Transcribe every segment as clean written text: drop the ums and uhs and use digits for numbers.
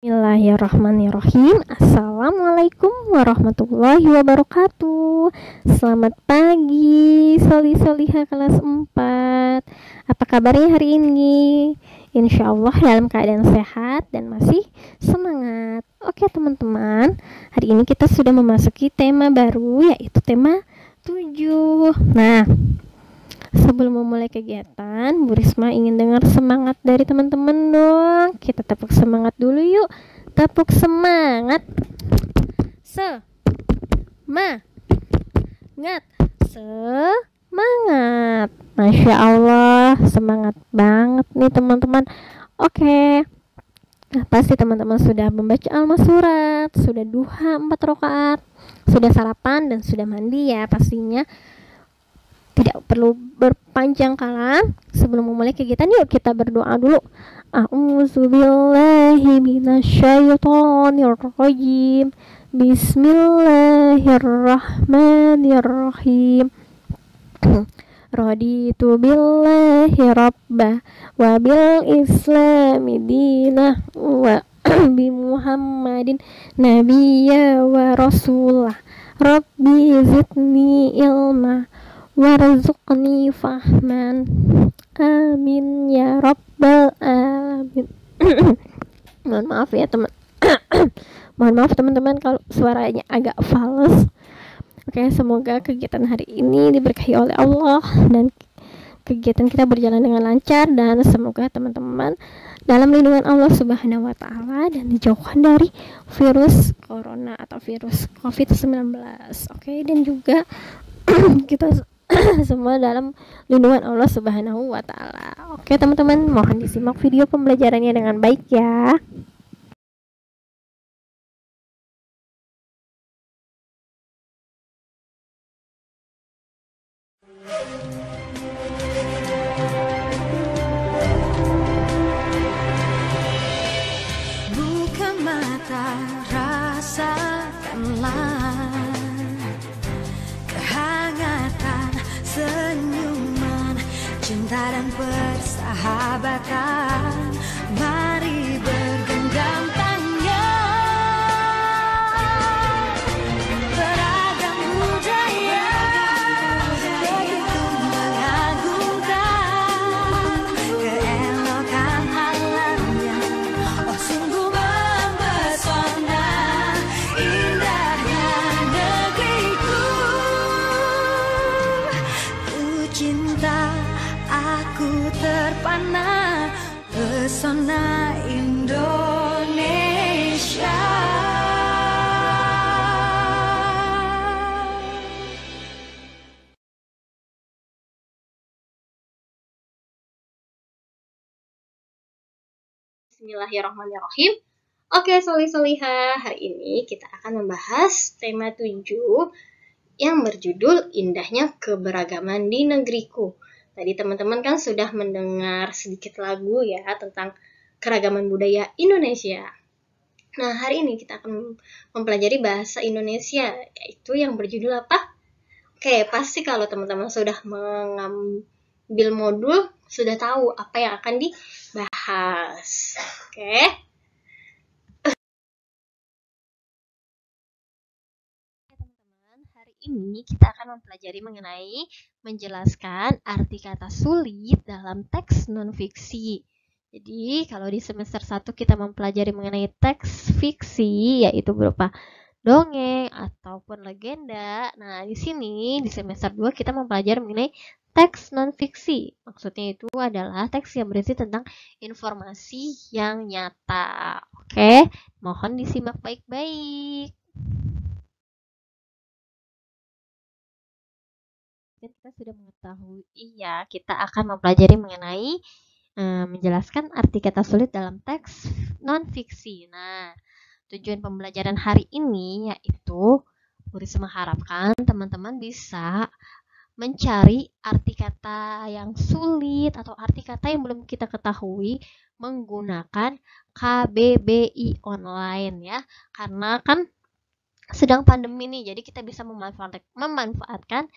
Bismillahirrahmanirrahim. Assalamualaikum warahmatullahi wabarakatuh. Selamat pagi Soli-soliha kelas 4. Apa kabarnya hari ini? Insya Allah dalam keadaan sehat dan masih semangat. Oke teman-teman, hari ini kita sudah memasuki tema baru, yaitu tema 7. Nah, sebelum memulai kegiatan, Bu Risma ingin dengar semangat dari teman-teman dong. Kita tepuk semangat dulu yuk. Tepuk semangat. Semangat. Semangat. Masya Allah, semangat banget nih teman-teman. Oke. Nah, pasti teman-teman sudah membaca Al-Masurat, sudah duha 4 rakaat, sudah sarapan dan sudah mandi ya pastinya. Tidak perlu berpanjang kalam. Sebelum memulai kegiatan, yuk kita berdoa dulu. A'udzubillahi minasyaitonirrajim. Bismillahirrahmanirrahim. Raditu billahi rabbah wa bil islami dinah wa bi Muhammadin nabiyya wa rasulah. Rabbi zidni ilma warzuqni fahman. Amin ya rabbal alamin. Mohon maaf ya teman. Mohon maaf teman-teman kalau suaranya agak fals. Oke, semoga kegiatan hari ini diberkahi oleh Allah dan kegiatan kita berjalan dengan lancar, dan semoga teman-teman dalam lindungan Allah Subhanahu wa taala dan dijauhkan dari virus corona atau virus COVID-19. Oke, dan juga kita semua dalam lindungan Allah Subhanahu wa taala. Oke, teman-teman, mohon disimak video pembelajarannya dengan baik ya. Buka mata, rasakanlah kehangatan senyuman, cinta dan persahabatan. Mari bergenggam tangan, beragam budaya begitu mengagumkan, keelokan alamnya oh sungguh mempesona. Indahnya negeriku, ku cinta, aku terpana, pesona Indonesia. Bismillahirrahmanirrahim. Oke, Soli-soliha, hari ini kita akan membahas tema 7 yang berjudul Indahnya Keberagaman di Negeriku. Tadi teman-teman kan sudah mendengar sedikit lagu ya tentang keragaman budaya Indonesia. Nah, hari ini kita akan mempelajari bahasa Indonesia, yaitu yang berjudul apa? Oke, pasti kalau teman-teman sudah mengambil modul, sudah tahu apa yang akan dibahas. Oke. Teman-teman, hari ini kita akan mempelajari mengenai menjelaskan arti kata sulit dalam teks non-fiksi. Jadi, kalau di semester 1 kita mempelajari mengenai teks fiksi, yaitu berupa dongeng ataupun legenda. Nah, di sini di semester 2 kita mempelajari mengenai teks non-fiksi. Maksudnya itu adalah teks yang berisi tentang informasi yang nyata. Oke, mohon disimak baik-baik. Kita sudah mengetahui ya, kita akan mempelajari mengenai menjelaskan arti kata sulit dalam teks non-fiksi. Nah, tujuan pembelajaran hari ini yaitu Bu Risma mengharapkan teman-teman bisa mencari arti kata yang sulit atau arti kata yang belum kita ketahui menggunakan KBBI online ya. Karena kan sedang pandemi nih, jadi kita bisa memanfaatkan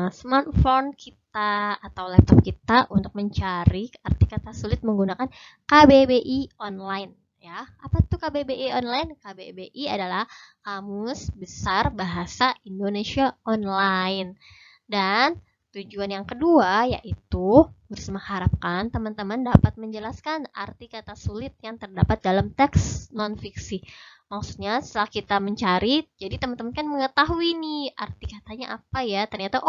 smartphone kita atau laptop kita untuk mencari arti kata sulit menggunakan KBBI online ya. Apa tuh KBBI online? KBBI adalah Kamus Besar Bahasa Indonesia Online. Dan tujuan yang kedua yaitu mengharapkan teman-teman dapat menjelaskan arti kata sulit yang terdapat dalam teks non-fiksi. Maksudnya setelah kita mencari, jadi teman-teman kan mengetahui nih arti katanya apa ya. Ternyata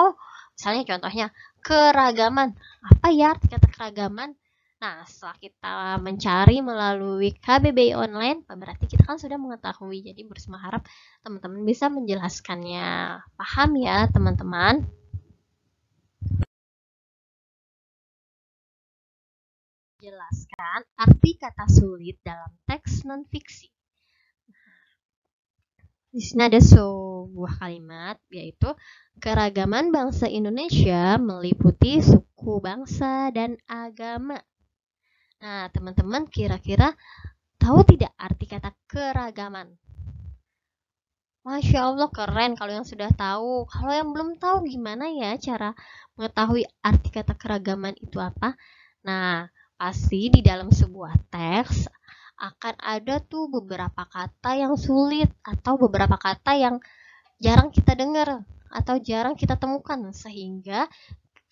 misalnya contohnya keragaman. Apa ya arti kata keragaman? Nah, setelah kita mencari melalui KBBI online, berarti kita kan sudah mengetahui. Jadi berharap teman-teman bisa menjelaskannya. Paham ya, teman-teman? Jelaskan arti kata sulit dalam teks non-fiksi. Di sini ada sebuah kalimat, yaitu keragaman bangsa Indonesia meliputi suku bangsa dan agama. Nah, teman-teman kira-kira tahu tidak arti kata keragaman? Masya Allah, keren kalau yang sudah tahu. Kalau yang belum tahu, gimana ya cara mengetahui arti kata keragaman itu apa? Nah, pasti di dalam sebuah teks akan ada tuh beberapa kata yang sulit atau beberapa kata yang jarang kita dengar atau jarang kita temukan, sehingga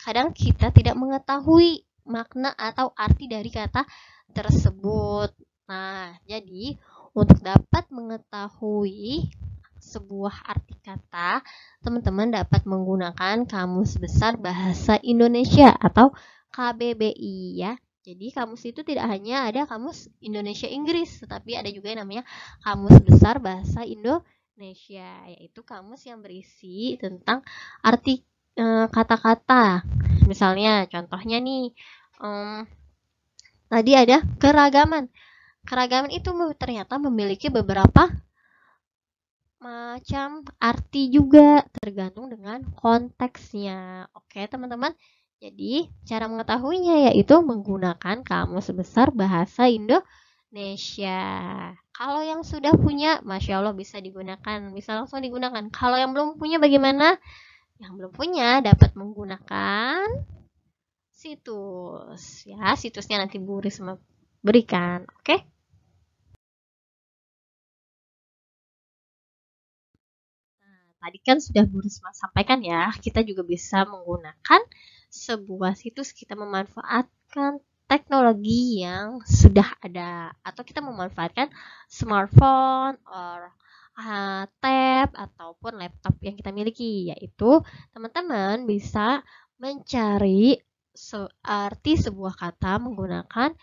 kadang kita tidak mengetahui makna atau arti dari kata tersebut. Nah, jadi untuk dapat mengetahui sebuah arti kata, teman-teman dapat menggunakan Kamus Besar Bahasa Indonesia atau KBBI ya. Jadi kamus itu tidak hanya ada kamus Indonesia Inggris, tetapi ada juga yang namanya Kamus Besar Bahasa Indonesia, yaitu kamus yang berisi tentang arti kata-kata. Misalnya contohnya nih, tadi ada keragaman. Keragaman itu ternyata memiliki beberapa macam arti juga, tergantung dengan konteksnya. Oke teman-teman, jadi cara mengetahuinya yaitu menggunakan Kamus Besar Bahasa Indonesia. Kalau yang sudah punya, Masya Allah bisa digunakan, bisa langsung digunakan. Kalau yang belum punya bagaimana? Yang belum punya dapat menggunakan situs. Ya, situsnya nanti Bu Risma berikan. Oke? Nah, tadi kan sudah Bu Risma sampaikan ya, kita juga bisa menggunakan sebuah situs, kita memanfaatkan teknologi yang sudah ada, atau kita memanfaatkan smartphone or tab ataupun laptop yang kita miliki, yaitu teman-teman bisa mencari arti sebuah kata menggunakan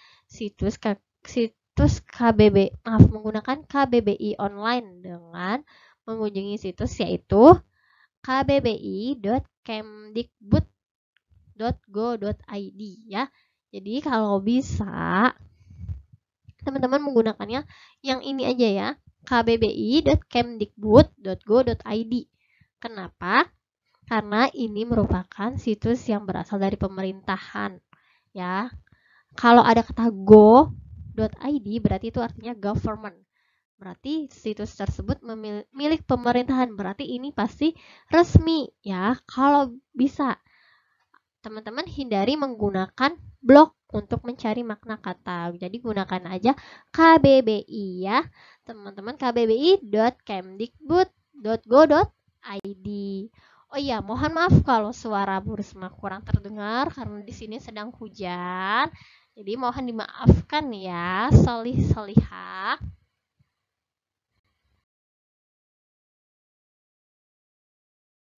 menggunakan KBBI online dengan mengunjungi situs yaitu kbbi.kemdikbud.go.id ya. Jadi kalau bisa teman-teman menggunakannya yang ini aja ya, kbbi.kemdikbud.go.id. Kenapa? Karena ini merupakan situs yang berasal dari pemerintahan ya. Kalau ada kata go.id berarti itu artinya government. Berarti situs tersebut milik pemerintahan, berarti ini pasti resmi ya. Kalau bisa teman-teman hindari menggunakan blog untuk mencari makna kata. Jadi gunakan aja KBBI ya. Teman-teman kbbi.kemdikbud.go.id. Oh iya, mohon maaf kalau suara Bu Risma kurang terdengar karena di sini sedang hujan. Jadi mohon dimaafkan ya, solih-solihah.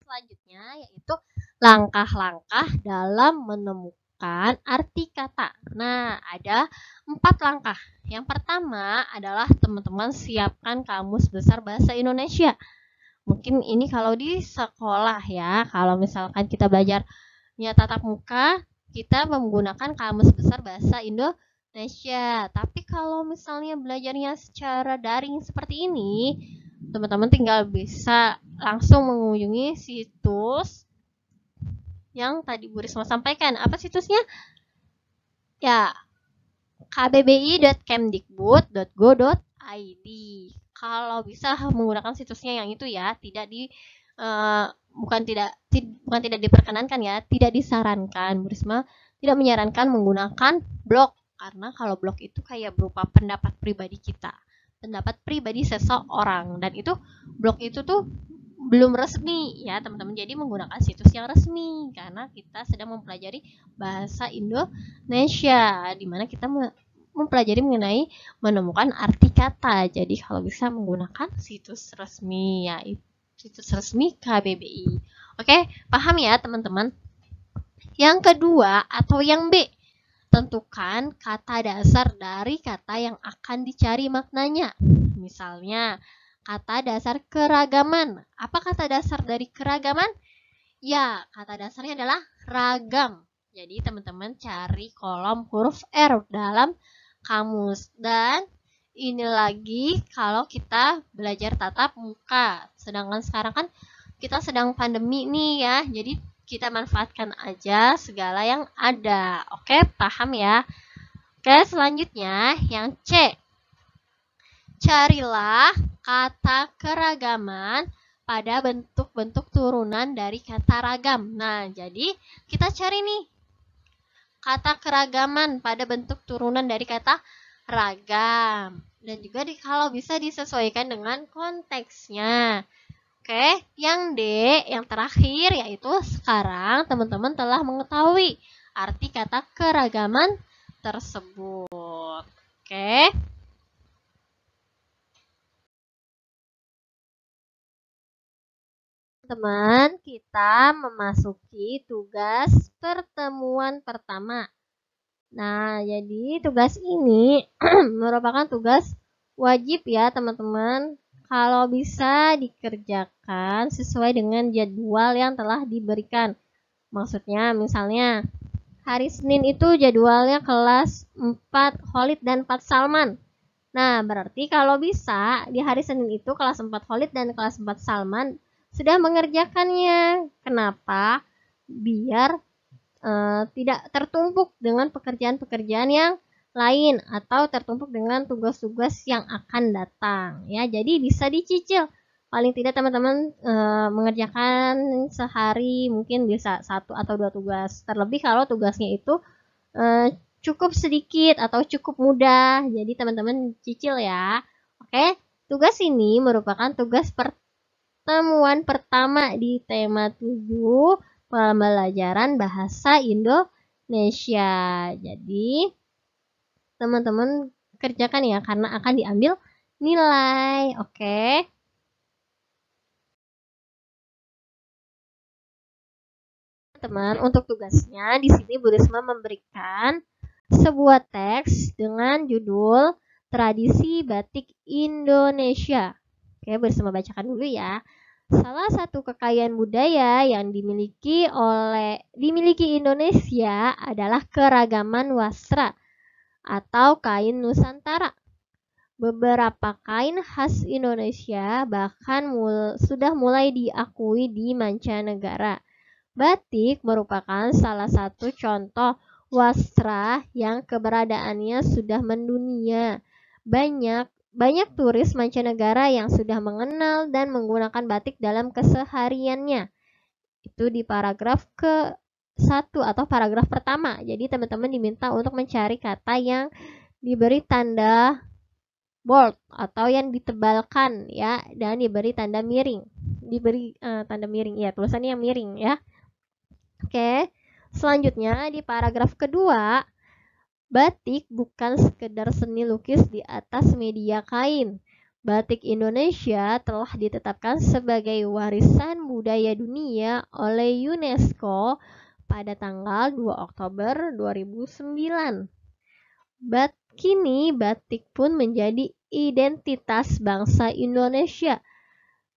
Selanjutnya yaitu langkah-langkah dalam menemukan arti kata. Nah, ada 4 langkah. Yang pertama adalah teman-teman siapkan Kamus Besar Bahasa Indonesia. Mungkin ini kalau di sekolah ya, kalau misalkan kita belajarnya tatap muka, kita menggunakan Kamus Besar Bahasa Indonesia. Tapi kalau misalnya belajarnya secara daring seperti ini, teman-teman tinggal bisa langsung mengunjungi situs yang tadi Bu Risma sampaikan. Apa situsnya? Ya, kbbi.kemdikbud.go.id. Kalau bisa menggunakan situsnya yang itu ya, bukan tidak diperkenankan ya, tidak disarankan. Bu Risma tidak menyarankan menggunakan blog Karena kalau blog itu kayak berupa pendapat pribadi kita, pendapat pribadi seseorang, dan itu blog itu tuh belum resmi ya teman-teman. Jadi menggunakan situs yang resmi karena kita sedang mempelajari bahasa Indonesia, di mana kita mempelajari mengenai menemukan arti kata. Jadi kalau bisa menggunakan situs resmi, ya situs resmi KBBI. Oke, paham ya teman-teman? Yang kedua atau yang B, tentukan kata dasar dari kata yang akan dicari maknanya. Misalnya, kata dasar keragaman. Apa kata dasar dari keragaman? Ya, kata dasarnya adalah ragam. Jadi teman-teman cari kolom huruf R dalam kamus. Dan ini lagi kalau kita belajar tatap muka. Sedangkan sekarang kan kita sedang pandemi nih ya. Jadi kita manfaatkan aja segala yang ada. Oke, paham ya? Oke, selanjutnya yang C. Carilah kata keragaman pada bentuk-bentuk turunan dari kata ragam. Nah, jadi kita cari nih kata keragaman pada bentuk turunan dari kata ragam. Dan juga kalau bisa disesuaikan dengan konteksnya. Oke, yang D, yang terakhir, yaitu sekarang teman-teman telah mengetahui arti kata keragaman tersebut. Oke. Teman-teman, kita memasuki tugas pertemuan pertama. Nah, jadi tugas ini merupakan tugas wajib ya teman-teman. Kalau bisa dikerjakan sesuai dengan jadwal yang telah diberikan. Maksudnya misalnya hari Senin itu jadwalnya kelas 4 Kholid dan 4 Salman. Nah, berarti kalau bisa di hari Senin itu kelas 4 Kholid dan kelas 4 Salman sudah mengerjakannya. Kenapa? Biar tidak tertumpuk dengan pekerjaan-pekerjaan yang lain atau tertumpuk dengan tugas-tugas yang akan datang ya. Jadi bisa dicicil, paling tidak teman-teman mengerjakan sehari mungkin bisa 1 atau 2 tugas, terlebih kalau tugasnya itu cukup sedikit atau cukup mudah, jadi teman-teman cicil ya. Oke, tugas ini merupakan tugas pertemuan pertama di tema 7 pembelajaran bahasa Indonesia. Jadi teman-teman kerjakan ya karena akan diambil nilai. Oke. Teman, untuk tugasnya di sini Bu Risma memberikan sebuah teks dengan judul Tradisi Batik Indonesia. Oke, Bu Risma bacakan dulu ya. Salah satu kekayaan budaya yang dimiliki Indonesia adalah keragaman wastra atau kain Nusantara. Beberapa kain khas Indonesia bahkan sudah mulai diakui di mancanegara. Batik merupakan salah satu contoh wastra yang keberadaannya sudah mendunia. Banyak turis mancanegara yang sudah mengenal dan menggunakan batik dalam kesehariannya. Itu di paragraf ke-1 atau paragraf pertama. Jadi teman-teman diminta untuk mencari kata yang diberi tanda bold atau yang ditebalkan ya, dan diberi tanda miring. Tanda miring ya, tulisannya yang miring ya. Oke. Selanjutnya di paragraf kedua, batik bukan sekedar seni lukis di atas media kain. Batik Indonesia telah ditetapkan sebagai warisan budaya dunia oleh UNESCO pada tanggal 2 Oktober 2009. Kini batik pun menjadi identitas bangsa Indonesia.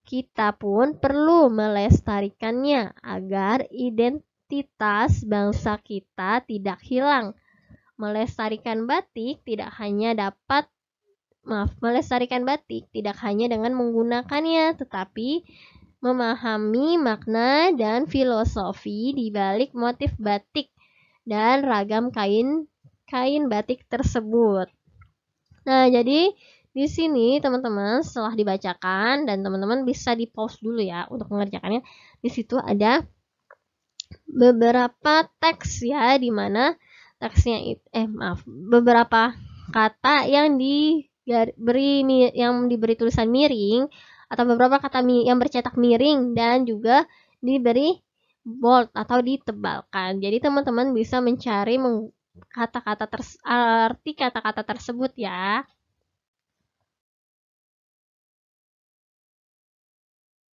Kita pun perlu melestarikannya agar identitas bangsa kita tidak hilang. Melestarikan batik tidak hanya dengan menggunakannya, tetapi memahami makna dan filosofi di balik motif batik dan ragam kain batik tersebut. Nah, jadi di sini teman-teman setelah dibacakan dan teman-teman bisa di-pause dulu ya untuk mengerjakannya. Di situ ada beberapa teks ya, di mana teksnya beberapa kata yang diberi tulisan miring atau beberapa kata yang bercetak miring dan juga diberi bold atau ditebalkan. Jadi teman-teman bisa mencari arti kata-kata tersebut ya.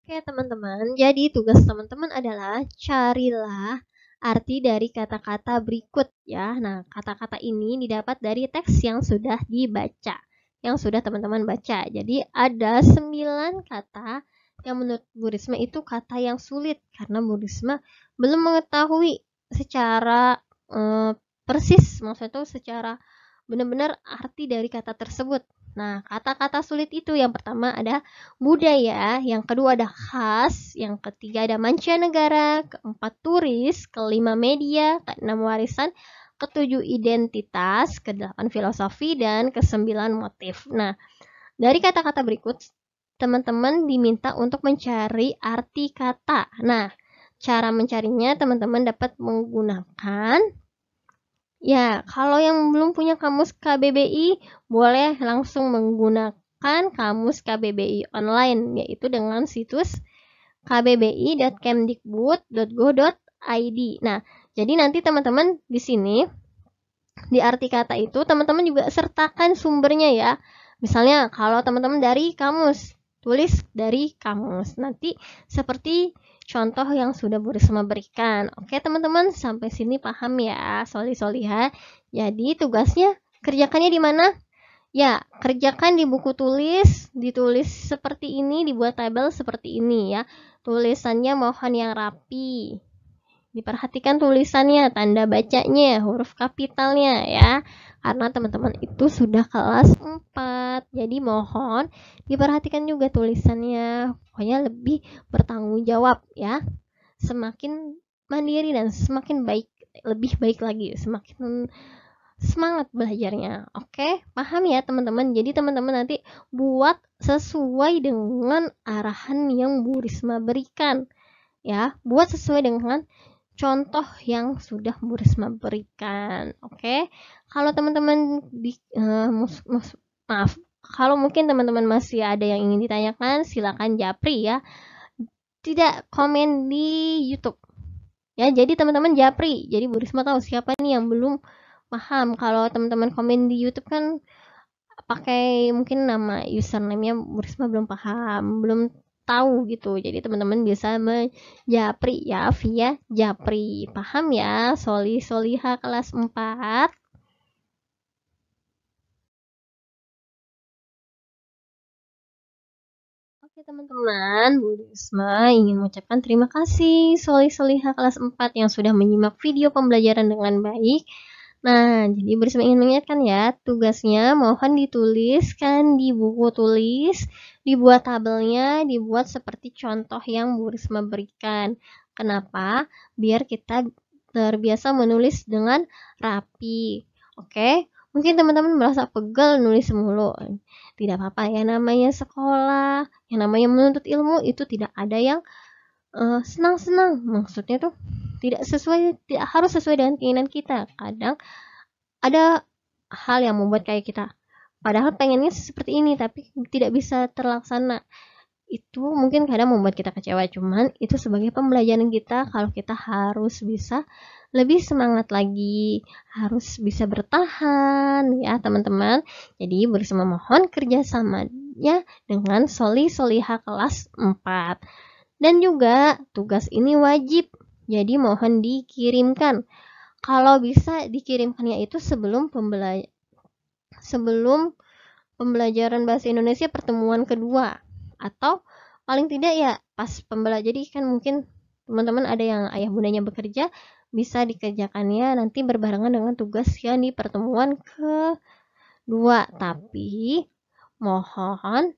Oke teman-teman, jadi tugas teman-teman adalah carilah arti dari kata-kata berikut ya. Nah, kata-kata ini didapat dari teks yang sudah dibaca, yang sudah teman-teman baca. Jadi ada 9 kata yang menurut Bu Risma itu kata yang sulit karena Bu Risma belum mengetahui secara persis, maksudnya itu secara benar-benar arti dari kata tersebut. Nah, kata-kata sulit itu yang pertama ada budaya, yang kedua ada khas, yang ketiga ada mancanegara, keempat turis, kelima media, keenam warisan, ketujuh identitas, kedelapan filosofi, dan kesembilan motif. Nah, dari kata-kata berikut, teman-teman diminta untuk mencari arti kata. Nah, cara mencarinya teman-teman dapat menggunakan ya, kalau yang belum punya kamus KBBI, boleh langsung menggunakan kamus KBBI online, yaitu dengan situs kbbi.kemdikbud.go.id. Nah, jadi nanti teman-teman di sini, di arti kata itu, teman-teman juga sertakan sumbernya ya. Misalnya, kalau teman-teman dari kamus, tulis dari kamus. Nanti seperti contoh yang sudah Bu Risma berikan. Oke teman-teman, sampai sini paham ya Soli-Soliha. Jadi tugasnya kerjakannya di mana? Ya, kerjakan di buku tulis, ditulis seperti ini, dibuat tabel seperti ini ya. Tulisannya mohon yang rapi. Diperhatikan tulisannya, tanda bacanya, huruf kapitalnya ya. Karena teman-teman itu sudah kelas 4. Jadi mohon diperhatikan juga tulisannya. Pokoknya lebih bertanggung jawab ya. Semakin mandiri dan semakin baik, lebih baik lagi, semakin semangat belajarnya. Oke, paham ya teman-teman? Jadi teman-teman nanti buat sesuai dengan arahan yang Bu Risma berikan. Ya, buat sesuai dengan contoh yang sudah Bu Risma berikan. Oke, kalau teman-teman maaf, kalau mungkin teman-teman masih ada yang ingin ditanyakan, silakan japri ya. Tidak komen di YouTube. Ya, jadi teman-teman japri. Jadi Bu Risma tahu siapa nih yang belum paham. Kalau teman-teman komen di YouTube kan pakai mungkin nama username-nya Bu Risma belum paham, belum tahu gitu. Jadi teman-teman bisa menjapri ya via japri. Paham ya? Soliha kelas 4. Oke teman-teman, Bu Risma ingin mengucapkan terima kasih Soliha kelas 4 yang sudah menyimak video pembelajaran dengan baik. Nah, jadi Bu Risma ingin mengingatkan ya, tugasnya mohon dituliskan di buku tulis, dibuat tabelnya, dibuat seperti contoh yang Bu Risma berikan. Kenapa? Biar kita terbiasa menulis dengan rapi. Oke? Mungkin teman-teman merasa pegel nulis mulu. Tidak apa-apa ya, namanya sekolah, yang namanya menuntut ilmu itu tidak ada yang senang-senang. Maksudnya tuh tidak harus sesuai dengan keinginan kita. Kadang ada hal yang membuat kayak kita padahal pengennya seperti ini tapi tidak bisa terlaksana. Itu mungkin kadang membuat kita kecewa, cuman itu sebagai pembelajaran kita kalau kita harus bisa lebih semangat lagi, harus bisa bertahan ya teman-teman. Jadi Bu Risma mohon kerjasamanya dengan Soliha kelas 4. Dan juga tugas ini wajib, jadi mohon dikirimkan. Kalau bisa dikirimkannya itu sebelum pembelajaran bahasa Indonesia pertemuan kedua. Atau paling tidak ya pas pembelajaran. Jadi kan mungkin teman-teman ada yang ayah bundanya bekerja, bisa dikerjakannya nanti berbarengan dengan tugas yang di pertemuan kedua. Tapi mohon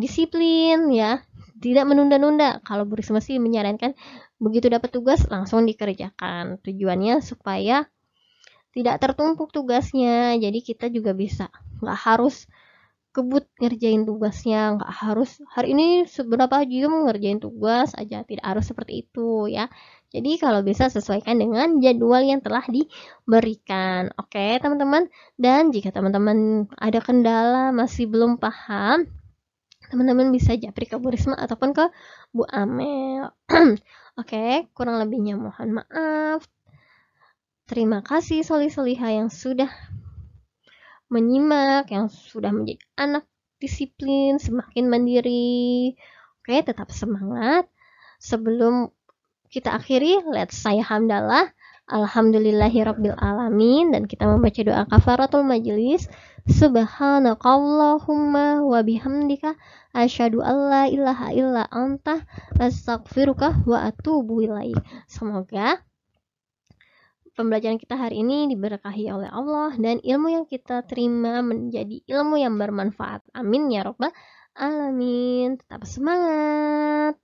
disiplin ya, tidak menunda-nunda. Kalau Bu Risma sih menyarankan begitu dapat tugas langsung dikerjakan. Tujuannya supaya tidak tertumpuk tugasnya. Jadi kita juga bisa, nggak harus kebut ngerjain tugasnya, nggak harus hari ini seberapa jam ngerjain tugas aja, tidak harus seperti itu ya. Jadi kalau bisa sesuaikan dengan jadwal yang telah diberikan. Oke, teman-teman. Dan jika teman-teman ada kendala masih belum paham, teman-teman bisa japri ke Bu Risma ataupun ke Bu Amel. Oke, kurang lebihnya mohon maaf. Terima kasih soli-soliha yang sudah menyimak, yang sudah menjadi anak disiplin, semakin mandiri. Oke, tetap semangat. Sebelum kita akhiri, let's say hamdalah. Alhamdulillahirabbil alamin, dan kita membaca doa kafaratul majelis. Subhanakallahumma wa bihamdika asyhadu alla ilaha illa anta astaghfiruka wa atubu ilaik. Semoga pembelajaran kita hari ini diberkahi oleh Allah dan ilmu yang kita terima menjadi ilmu yang bermanfaat. Amin ya rabbal alamin. Tetap semangat.